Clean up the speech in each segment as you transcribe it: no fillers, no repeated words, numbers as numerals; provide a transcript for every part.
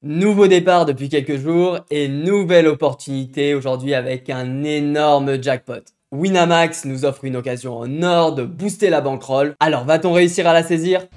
Nouveau départ depuis quelques jours et nouvelle opportunité aujourd'hui avec un énorme jackpot. Winamax nous offre une occasion en or de booster la bankroll. Alors va-t-on réussir à la saisir?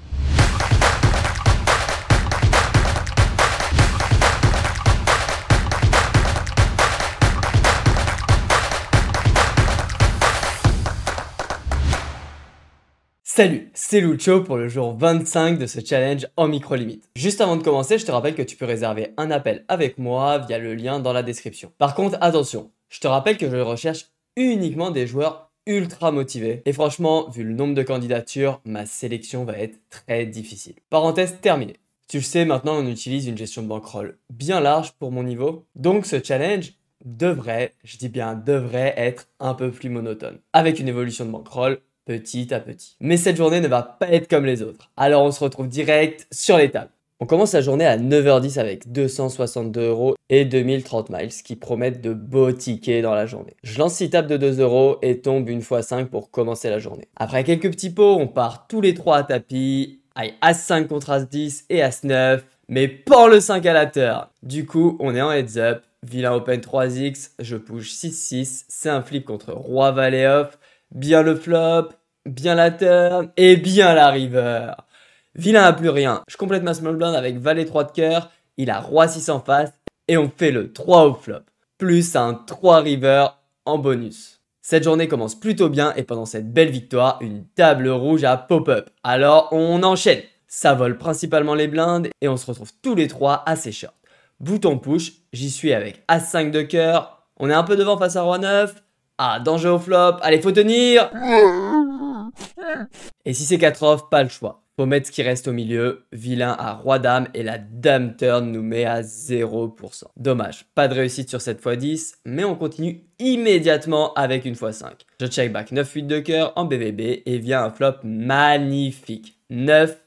Salut, c'est Lucho pour le jour 25 de ce challenge en micro-limite. Juste avant de commencer, je te rappelle que tu peux réserver un appel avec moi via le lien dans la description. Par contre, attention, je te rappelle que je recherche uniquement des joueurs ultra motivés. Et franchement, vu le nombre de candidatures, ma sélection va être très difficile. Parenthèse terminée. Tu le sais, maintenant on utilise une gestion de bankroll bien large pour mon niveau. Donc ce challenge devrait, je dis bien devrait, être un peu plus monotone. Avec une évolution de bankroll petit à petit. Mais cette journée ne va pas être comme les autres. Alors on se retrouve direct sur les tables. On commence la journée à 9h10 avec 262 € et 2030 miles qui promettent de beaux tickets dans la journée. Je lance 6 tables de 2 € et tombe une x 5 pour commencer la journée. Après quelques petits pots, on part tous les 3 à tapis. Aïe, As5 contre As10 et As9. Mais pas le 5 à la turn. Du coup, on est en heads up. Vilain open 3x, je push 6-6. C'est un flip contre Roi Valet off. Bien le flop, bien la turn et bien la river. Vilain a plus rien. Je complète ma small blind avec Valet 3 de cœur. Il a Roi 6 en face et on fait le 3 au flop. Plus un 3 river en bonus. Cette journée commence plutôt bien et pendant cette belle victoire, une table rouge a pop-up. Alors on enchaîne. Ça vole principalement les blindes et on se retrouve tous les trois assez short. Bouton push, j'y suis avec As5 de cœur. On est un peu devant face à Roi 9. Ah, danger au flop, allez faut tenir. Et si c'est 4 off, pas le choix. Faut mettre ce qui reste au milieu. Vilain à Roi Dame et la Dame turn nous met à 0%. Dommage, pas de réussite sur cette x10, mais on continue immédiatement avec une x5. Je check back 9-8 de cœur en BVB et vient un flop magnifique. 9-9-3.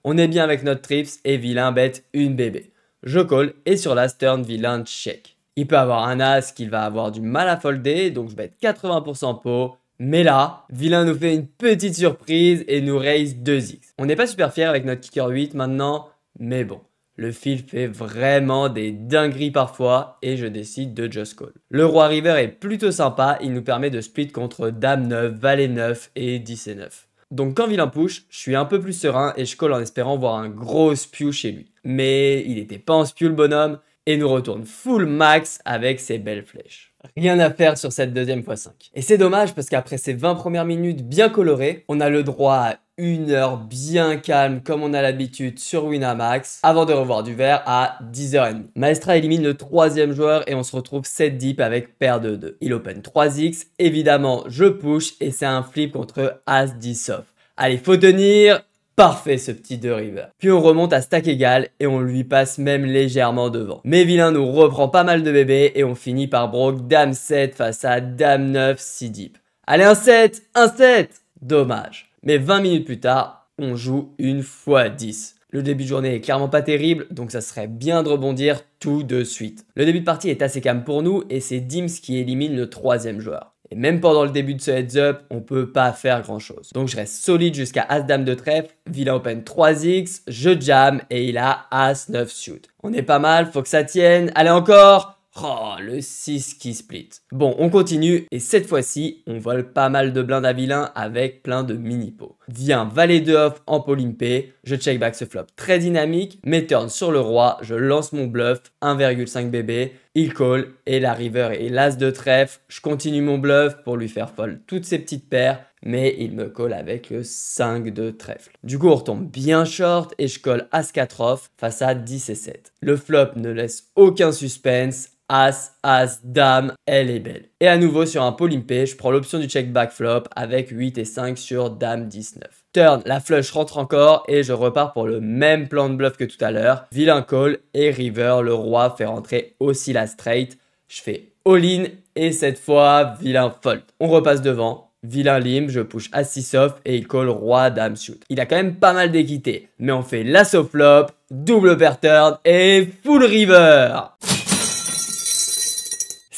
On est bien avec notre trips et Vilain bête une BB. Je call et sur la turn, Vilain check. Il peut avoir un as qu'il va avoir du mal à folder, donc je vais être 80% pot. Mais là, Vilain nous fait une petite surprise et nous raise 2x. On n'est pas super fier avec notre kicker 8 maintenant, mais bon. Le fil fait vraiment des dingueries parfois et je décide de just call. Le Roi River est plutôt sympa, il nous permet de split contre Dame 9, Valet 9 et 10 et 9. Donc quand Vilain push, je suis un peu plus serein et je call en espérant voir un gros spew chez lui. Mais il n'était pas en spew le bonhomme. Et nous retourne full max avec ses belles flèches. Rien à faire sur cette deuxième x5. Et c'est dommage parce qu'après ces 20 premières minutes bien colorées, on a le droit à une heure bien calme comme on a l'habitude sur Winamax avant de revoir du vert à 10h30. Maestra élimine le troisième joueur et on se retrouve 7 deep avec paire de 2. Il open 3x, évidemment je push et c'est un flip contre As 10 off. Allez, faut tenir. Parfait ce petit 2 river. Puis on remonte à stack égal et on lui passe même légèrement devant. Mais Vilain nous reprend pas mal de bébés et on finit par broke Dame 7 face à Dame 9 si deep. Allez un 7, un 7. Dommage. Mais 20 minutes plus tard, on joue une x10. Le début de journée est clairement pas terrible, donc ça serait bien de rebondir tout de suite. Le début de partie est assez calme pour nous et c'est Dims qui élimine le troisième joueur. Et même pendant le début de ce heads up, on peut pas faire grand chose. Donc je reste solide jusqu'à As-Dame de trèfle, Vilain open 3x, je jam et il a As-9 suit. On est pas mal, faut que ça tienne. Allez encore. Oh, le 6 qui split. Bon, on continue et cette fois-ci, on vole pas mal de blindes à Vilain avec plein de mini-pots. Vient Valet 2 off en pot limpé, je check back ce flop très dynamique, mais turn sur le roi, je lance mon bluff, 1,5 BB, il call et la river et l'as de trèfle, je continue mon bluff pour lui faire fold toutes ses petites paires, mais il me call avec le 5 de trèfle. Du coup, on retombe bien short et je call As 4 off face à 10 et 7. Le flop ne laisse aucun suspense. As, As, Dame, elle est belle. Et à nouveau sur un pot limpé, je prends l'option du check back flop avec 8 et 5 sur Dame 19. Turn, la flush rentre encore et je repars pour le même plan de bluff que tout à l'heure. Vilain call et river, le roi fait rentrer aussi la straight. Je fais all-in et cette fois, Vilain fold. On repasse devant. Vilain limp, je push As 6 off et il call Roi Dame shoot. Il a quand même pas mal d'équité, mais on fait l'assaut flop, double pair turn et full river.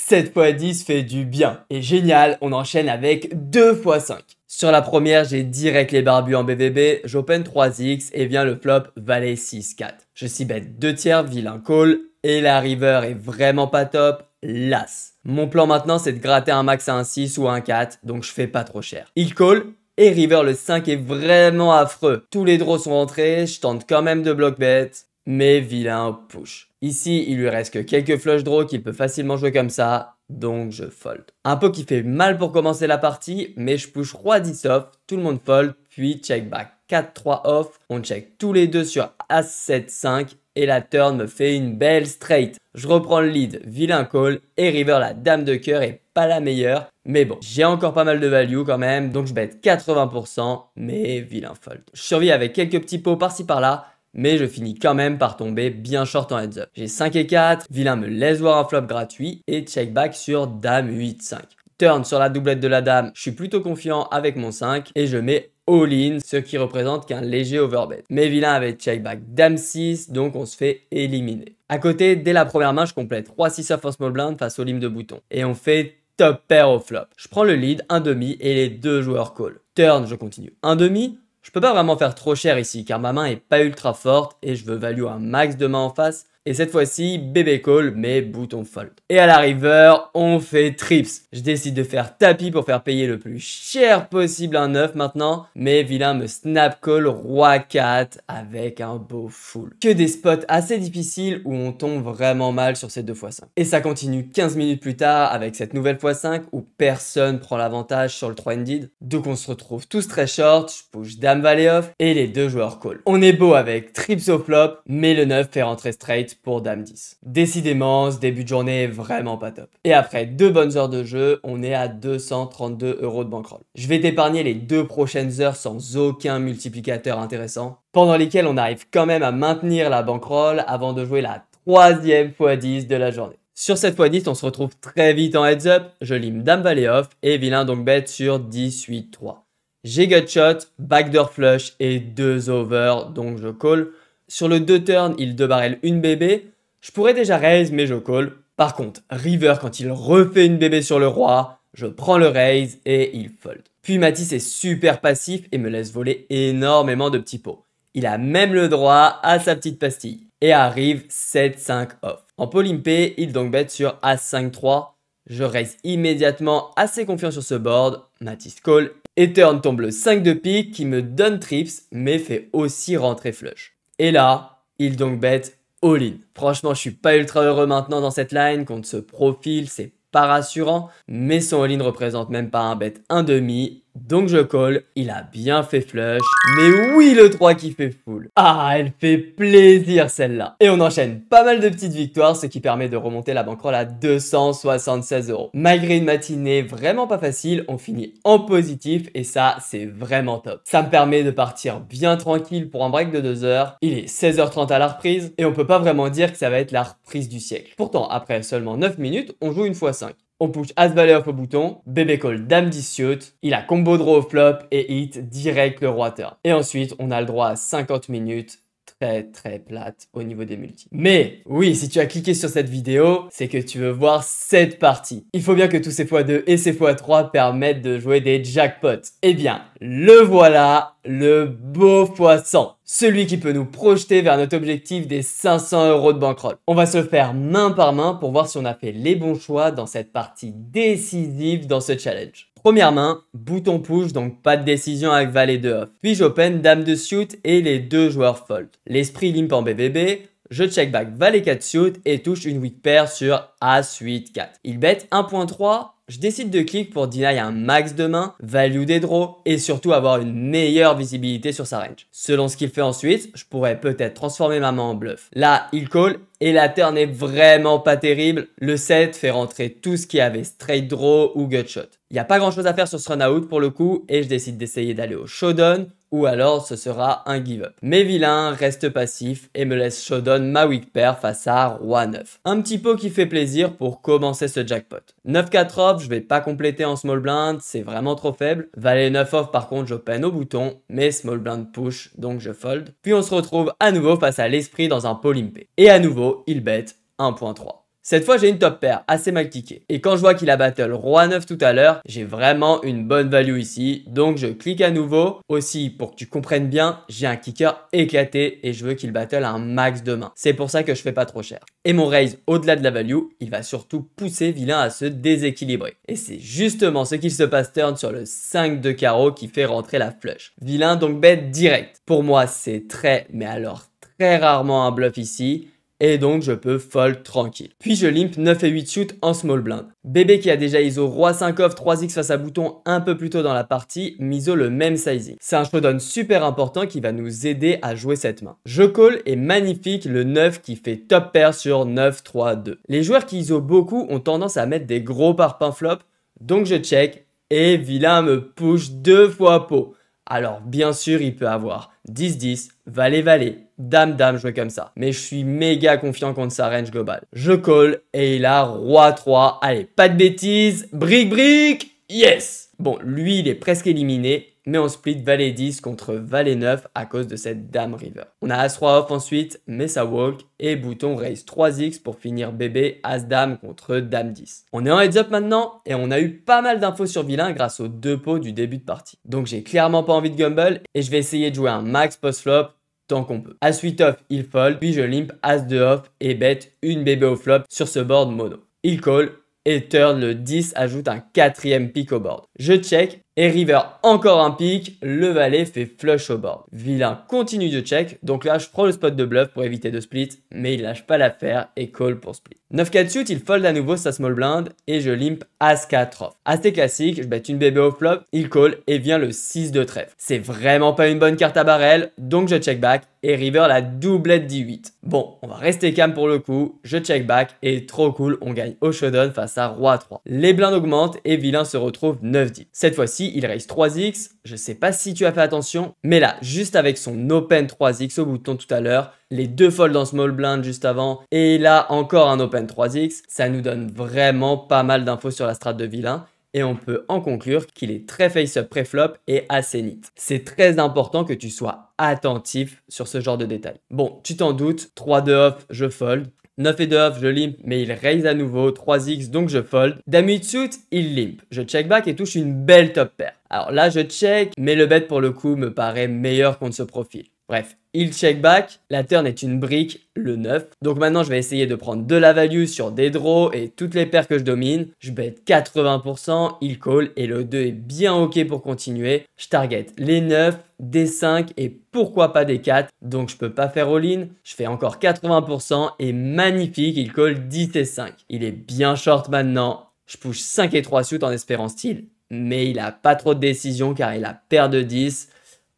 7 x 10 fait du bien. Et génial, on enchaîne avec 2 x 5. Sur la première, j'ai direct les barbus en BVB, j'open 3x et vient le flop valet 6-4. Je s'y bête 2 tiers, vilain call, et la river est vraiment pas top, l'as. Mon plan maintenant c'est de gratter un max à un 6 ou un 4, donc je fais pas trop cher. Il call, et river le 5 est vraiment affreux. Tous les draws sont rentrés, je tente quand même de block bet, mais vilain push. Ici, il lui reste que quelques flush draws qu'il peut facilement jouer comme ça, donc je fold. Un pot qui fait mal pour commencer la partie, mais je push roi 10 off, tout le monde fold, puis check back 4-3 off, on check tous les deux sur As-7-5 et la turn me fait une belle straight. Je reprends le lead, vilain call et river la dame de cœur est pas la meilleure, mais bon, j'ai encore pas mal de value quand même, donc je bet 80%, mais vilain fold. Je survis avec quelques petits pots par-ci par-là, mais je finis quand même par tomber bien short en heads up. J'ai 5 et 4, vilain me laisse voir un flop gratuit et check back sur dame 8-5. Turn sur la doublette de la dame, je suis plutôt confiant avec mon 5 et je mets all-in, ce qui représente qu'un léger overbet. Mais vilain avait check back dame 6, donc on se fait éliminer. À côté, dès la première main, je complète roi 6 off en small blind face au limbe de bouton. Et on fait top pair au flop. Je prends le lead, un demi et les deux joueurs call. Turn, je continue un demi. Je peux pas vraiment faire trop cher ici car ma main est pas ultra forte et je veux value un max de main en face. Et cette fois-ci, bébé call, mais bouton fold. Et à la river, on fait trips. Je décide de faire tapis pour faire payer le plus cher possible un 9 maintenant. Mais vilain me snap call roi 4 avec un beau full. Que des spots assez difficiles où on tombe vraiment mal sur ces 2x5. Et ça continue 15 minutes plus tard avec cette nouvelle x5 où personne prend l'avantage sur le 3-handed. Donc on se retrouve tous très short, je push dame valet off et les deux joueurs call. On est beau avec trips au flop, mais le 9 fait rentrer straight pour dame 10. Décidément, ce début de journée est vraiment pas top. Et après 2 bonnes heures de jeu, on est à 232 € de bankroll. Je vais t'épargner les 2 prochaines heures sans aucun multiplicateur intéressant, pendant lesquelles on arrive quand même à maintenir la bankroll avant de jouer la 3e x10 de la journée. Sur cette x10, on se retrouve très vite en heads up, je lime dame valet off et vilain donc bet sur 10-8-3. J'ai gut shot, backdoor flush et 2 over, donc je call. Sur le 2 turn, il 2 barrel une bébé. Je pourrais déjà raise, mais je call. Par contre, river, quand il refait une bébé sur le roi, je prends le raise et il fold. Puis Matisse est super passif et me laisse voler énormément de petits pots. Il a même le droit à sa petite pastille. Et arrive 7-5 off. En pot limpé, il donc bet sur As-5-3. Je raise immédiatement assez confiant sur ce board. Matisse call. Et turn tombe le 5 de pique qui me donne trips, mais fait aussi rentrer flush. Et là, il donc bet all-in. Franchement, je suis pas ultra heureux maintenant dans cette line. Contre ce profil, c'est pas rassurant. Mais son all-in représente même pas un bet 1,5. Donc je call. Il a bien fait flush. Mais oui, le 3 qui fait full. Ah, elle fait plaisir celle-là. Et on enchaîne pas mal de petites victoires, ce qui permet de remonter la bankroll à 276 €. Malgré une matinée vraiment pas facile, on finit en positif et ça, c'est vraiment top. Ça me permet de partir bien tranquille pour un break de 2 heures. Il est 16h30 à la reprise et on peut pas vraiment dire que ça va être la reprise du siècle. Pourtant, après seulement 9 minutes, on joue une x5. On push As valet off au bouton, bébé call dame 10 suit, il a combo draw au flop et hit direct le roi turn. Et ensuite, on a le droit à 50 minutes très plate au niveau des multis. Mais oui, si tu as cliqué sur cette vidéo, c'est que tu veux voir cette partie. Il faut bien que tous ces x2 et ces x3 permettent de jouer des jackpots. Eh bien, le voilà, le beau x100. Celui qui peut nous projeter vers notre objectif des 500 € de bankroll. On va se le faire main par main pour voir si on a fait les bons choix dans cette partie décisive dans ce challenge. Première main, bouton push, donc pas de décision avec valet de off. Puis j'open dame de suit et les deux joueurs fold. L'esprit limp en BBB, je check back valet 4 suit et touche une weak pair sur As-8 4. Il bet 1.3. Je décide de click pour deny un max de main, value des draws et surtout avoir une meilleure visibilité sur sa range. Selon ce qu'il fait ensuite, je pourrais peut-être transformer ma main en bluff. Là, il call et la turn est vraiment pas terrible. Le 7 fait rentrer tout ce qui avait straight draw ou gut shot. Il n'y a pas grand chose à faire sur ce run out pour le coup et je décide d'essayer d'aller au showdown ou alors ce sera un give up. Mais vilain reste passif et me laisse showdown ma weak pair face à roi 9. Un petit pot qui fait plaisir pour commencer ce jackpot. 9-4 off, je vais pas compléter en small blind, c'est vraiment trop faible. Valet 9 off par contre j'open au bouton, mais small blind push donc je fold. Puis on se retrouve à nouveau face à l'esprit dans un pot limpé. Et à nouveau il bet 1.3. Cette fois, j'ai une top pair assez mal kickée. Et quand je vois qu'il a battle roi 9 tout à l'heure, j'ai vraiment une bonne value ici. Donc, je clique à nouveau. Aussi, pour que tu comprennes bien, j'ai un kicker éclaté et je veux qu'il battle un max de main. C'est pour ça que je fais pas trop cher. Et mon raise, au-delà de la value, il va surtout pousser vilain à se déséquilibrer. Et c'est justement ce qu'il se passe turn sur le 5 de carreau qui fait rentrer la flush. Vilain donc bet direct. Pour moi, c'est très, mais alors très rarement un bluff ici. Et donc je peux fold tranquille. Puis je limp 9 et 8 shoot en small blind. Bébé qui a déjà ISO roi 5 off 3x face à bouton un peu plus tôt dans la partie, miso le même sizing. C'est un showdown super important qui va nous aider à jouer cette main. Je call et magnifique le 9 qui fait top pair sur 9, 3, 2. Les joueurs qui ISO beaucoup ont tendance à mettre des gros parpaings flop, donc je check et vilain me push 2 fois pot. Alors bien sûr il peut avoir 10-10, valet-valet, dame-dame joué comme ça. Mais je suis méga confiant contre sa range globale. Je call et il a roi 3. Allez, pas de bêtises, brique, yes. Bon, lui il est presque éliminé, mais on split valet 10 contre valet 9 à cause de cette dame river. On a as-roi off ensuite, mais ça walk et bouton raise 3x pour finir bébé as-dame contre dame 10. On est en heads up maintenant et on a eu pas mal d'infos sur vilain grâce aux 2 pots du début de partie. Donc j'ai clairement pas envie de gumble et je vais essayer de jouer un max post-flop tant qu'on peut. As-8 off, il fold, puis je limp as-2 off et bet une bébé au flop sur ce board mono. Il call et turn le 10 ajoute un 4e pick au board. Je check et river encore un pick, le valet fait flush au board. Vilain continue de check, donc là je prends le spot de bluff pour éviter de split, mais il lâche pas l'affaire et call pour split. 9-4 suit, il fold à nouveau sa small blind et je limp as-4 off. Assez classique, je bet une bébé au flop, il call et vient le 6 de trèfle. C'est vraiment pas une bonne carte à barrel, donc je check back et river la doublette d8. Bon, on va rester calme pour le coup, je check back et trop cool, on gagne au showdown face à roi 3. Les blindes augmentent et vilain se retrouve 9-10. Cette fois-ci, il raise 3x, je sais pas si tu as fait attention, mais là, juste avec son open 3x au bouton tout à l'heure, les 2 folds en small blind juste avant, et là encore un open 3x, ça nous donne vraiment pas mal d'infos sur la strat de vilain, et on peut en conclure qu'il est très face-up pré-flop et assez neat. C'est très important que tu sois attentif sur ce genre de détails. Bon, tu t'en doutes, 3-2 off, je fold. 9 et 2 off, je limp, mais il raise à nouveau, 3x, donc je fold. Dame 8 suit, il limp. Je check back et touche une belle top pair. Alors là, je check, mais le bet pour le coup me paraît meilleur contre ce profil. Bref, il check back, la turn est une brique, le 9. Donc maintenant, je vais essayer de prendre de la value sur des draws et toutes les paires que je domine. Je bet 80%, il call et le 2 est bien ok pour continuer. Je target les 9, des 5 et pourquoi pas des 4. Donc je peux pas faire all-in. Je fais encore 80% et magnifique, il call 10 et 5. Il est bien short maintenant. Je push 5 et 3 suit en espérant style. Mais il a pas trop de décision car il a paire de 10.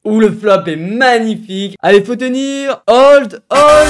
Ouh, le flop est magnifique. Allez, faut tenir. Hold, hold.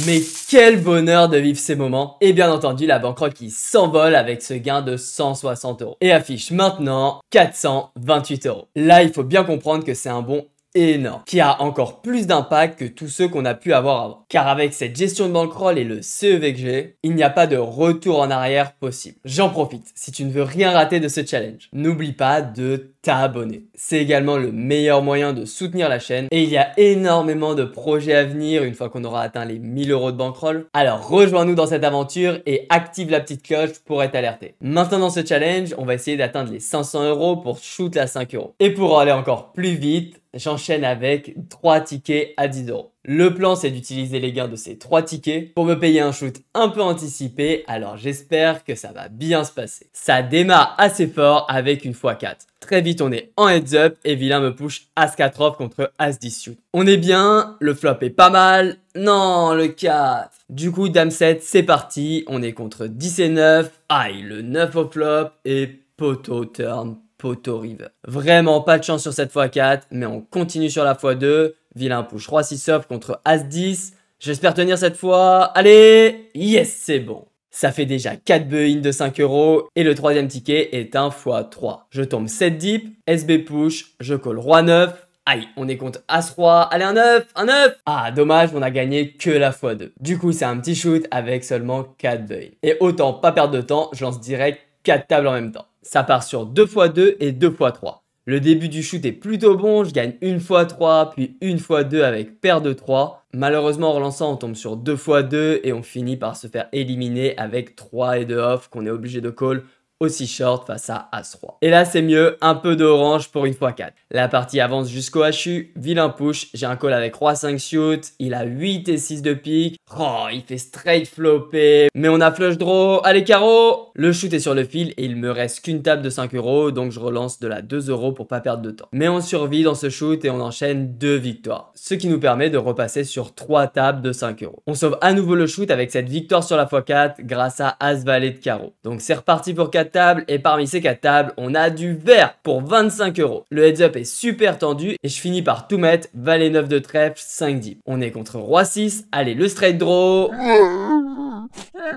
Mais quel bonheur de vivre ces moments. Et bien entendu, la bankroll qui s'envole avec ce gain de 160 € et affiche maintenant 428 €. Là, il faut bien comprendre que c'est un bond énorme, qui a encore plus d'impact que tous ceux qu'on a pu avoir avant. Car avec cette gestion de bankroll et le CEV que j'ai, il n'y a pas de retour en arrière possible. J'en profite, si tu ne veux rien rater de ce challenge, n'oublie pas de t'abonner. C'est également le meilleur moyen de soutenir la chaîne et il y a énormément de projets à venir une fois qu'on aura atteint les 1000 € de bankroll. Alors rejoins-nous dans cette aventure et active la petite cloche pour être alerté. Maintenant dans ce challenge, on va essayer d'atteindre les 500 € pour shoot à 5 €. Et pour aller encore plus vite, j'enchaîne avec 3 tickets à 10 €. Le plan, c'est d'utiliser les gains de ces 3 tickets pour me payer un shoot un peu anticipé, alors j'espère que ça va bien se passer. Ça démarre assez fort avec une x4. Très vite, on est en heads up et vilain me push As-4 off contre As-10 shoot. On est bien, le flop est pas mal. Non, le 4. Du coup, Dame 7, c'est parti. On est contre 10 et 9. Aïe, le 9 au flop et poteau turn. Poteau river. Vraiment pas de chance sur cette x4, mais on continue sur la x2. Vilain push Roi 6 off contre As 10. J'espère tenir cette fois. Allez, yes, c'est bon. Ça fait déjà 4 buy-in de 5 € et le troisième ticket est un x3. Je tombe 7 deep, SB push, je colle Roi 9. Aïe, on est contre As-Roi. Allez, un 9, un 9. Ah, dommage, on a gagné que la x2. Du coup, c'est un petit shoot avec seulement 4 buy-in. Et autant pas perdre de temps, je lance direct 4 tables en même temps. Ça part sur 2 x2 et 2 x3. Le début du shoot est plutôt bon, je gagne une fois 3, puis une fois 2 avec paire de 3. Malheureusement en relançant on tombe sur 2 fois 2 et on finit par se faire éliminer avec 3 et 2 off qu'on est obligé de call aussi short face à As-3. Et là c'est mieux, un peu d'orange pour une fois 4. La partie avance jusqu'au HU, vilain push, j'ai un call avec Roi 5 shoot, il a 8 et 6 de pique, oh il fait straight flopper, mais on a flush draw, allez carreau. Le shoot est sur le fil et il me reste qu'une table de 5 euros, donc je relance de la 2 euros pour pas perdre de temps. Mais on survit dans ce shoot et on enchaîne 2 victoires, ce qui nous permet de repasser sur 3 tables de 5 euros. On sauve à nouveau le shoot avec cette victoire sur la x4 grâce à As valet de carreau. Donc c'est reparti pour 4 tables et parmi ces 4 tables, on a du vert pour 25 euros. Le heads up est super tendu et je finis par tout mettre, valet 9 de trèfle, 5 deep. On est contre Roi 6, allez le straight draw.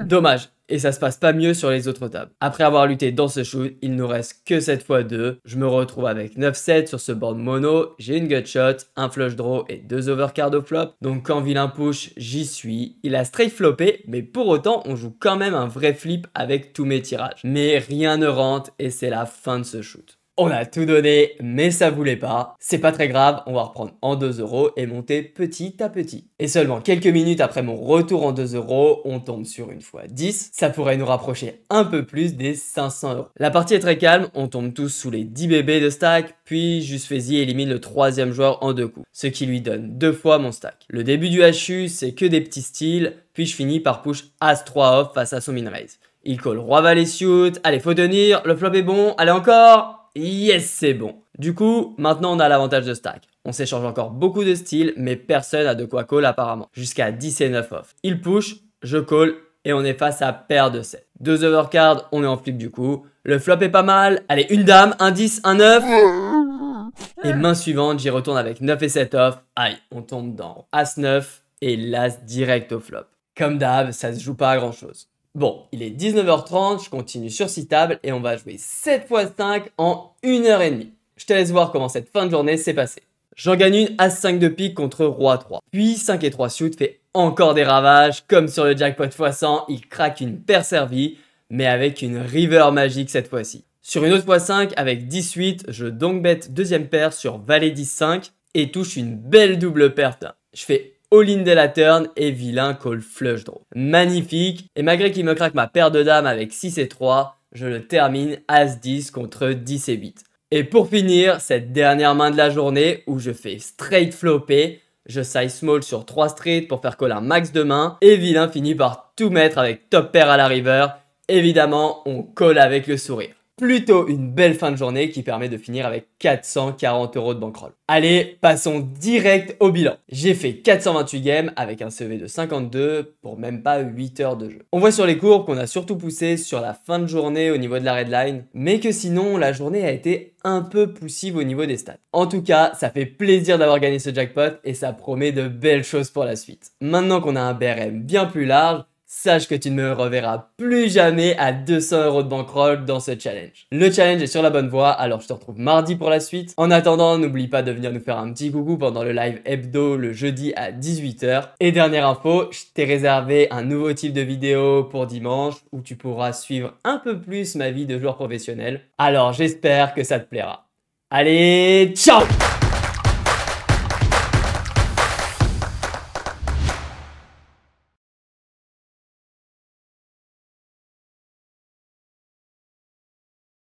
Dommage. Et ça se passe pas mieux sur les autres tables. Après avoir lutté dans ce shoot, il nous reste que 7 x 2. Je me retrouve avec 9-7 sur ce board mono. J'ai une gutshot, un flush draw et 2 overcards au flop. Donc quand vilain push, j'y suis. Il a straight floppé, mais pour autant, on joue quand même un vrai flip avec tous mes tirages. Mais rien ne rentre et c'est la fin de ce shoot. On a tout donné, mais ça voulait pas. C'est pas très grave, on va reprendre en 2 euros et monter petit à petit. Et seulement quelques minutes après mon retour en 2 euros, on tombe sur une fois 10. Ça pourrait nous rapprocher un peu plus des 500 euros. La partie est très calme, on tombe tous sous les 10 bébés de stack, puis Just Faizy élimine le troisième joueur en 2 coups, ce qui lui donne 2 fois mon stack. Le début du HU, c'est que des petits styles, puis je finis par push As-3 off face à son min raise. Il call Roi Valet shoot, allez faut tenir, le flop est bon, allez encore. Yes, c'est bon. Du coup, maintenant on a l'avantage de stack. On s'échange encore beaucoup de styles, mais personne n'a de quoi call apparemment. Jusqu'à 10 et 9 off. Il push, je call, et on est face à paire de 7. 2 overcards, on est en flip du coup. Le flop est pas mal. Allez, une dame, un 10, un 9. Et main suivante, j'y retourne avec 9 et 7 off. Aïe, on tombe dans As-9 et l'As direct au flop. Comme d'hab, ça se joue pas à grand chose. Bon, il est 19h30, je continue sur 6 tables et on va jouer 7 x 5 en 1h30. Je te laisse voir comment cette fin de journée s'est passée. J'en gagne une As-5 de pique contre Roi 3. Puis 5 et 3 shoot fait encore des ravages, comme sur le jackpot x100, il craque une paire servie, mais avec une river magique cette fois-ci. Sur une autre x5, avec 18, je donc bet deuxième paire sur Valet 10-5 et touche une belle double paire. Je fais all-in dès la turn et vilain call flush draw. Magnifique. Et malgré qu'il me craque ma paire de dames avec 6 et 3, je le termine As-10 contre 10 et 8. Et pour finir, cette dernière main de la journée où je fais straight flopper, je size small sur 3 streets pour faire call un max de main et vilain finit par tout mettre avec top pair à la river. Évidemment, on call avec le sourire. Plutôt une belle fin de journée qui permet de finir avec 440 euros de bankroll. Allez, passons direct au bilan. J'ai fait 428 games avec un CV de 52 pour même pas 8 heures de jeu. On voit sur les courbes qu'on a surtout poussé sur la fin de journée au niveau de la redline, mais que sinon la journée a été un peu poussive au niveau des stats. En tout cas, ça fait plaisir d'avoir gagné ce jackpot et ça promet de belles choses pour la suite. Maintenant qu'on a un BRM bien plus large, sache que tu ne me reverras plus jamais à 200 euros de bankroll dans ce challenge. Le challenge est sur la bonne voie, alors je te retrouve mardi pour la suite. En attendant, n'oublie pas de venir nous faire un petit coucou pendant le live hebdo le jeudi à 18 h. Et dernière info, je t'ai réservé un nouveau type de vidéo pour dimanche où tu pourras suivre un peu plus ma vie de joueur professionnel. Alors j'espère que ça te plaira. Allez, ciao!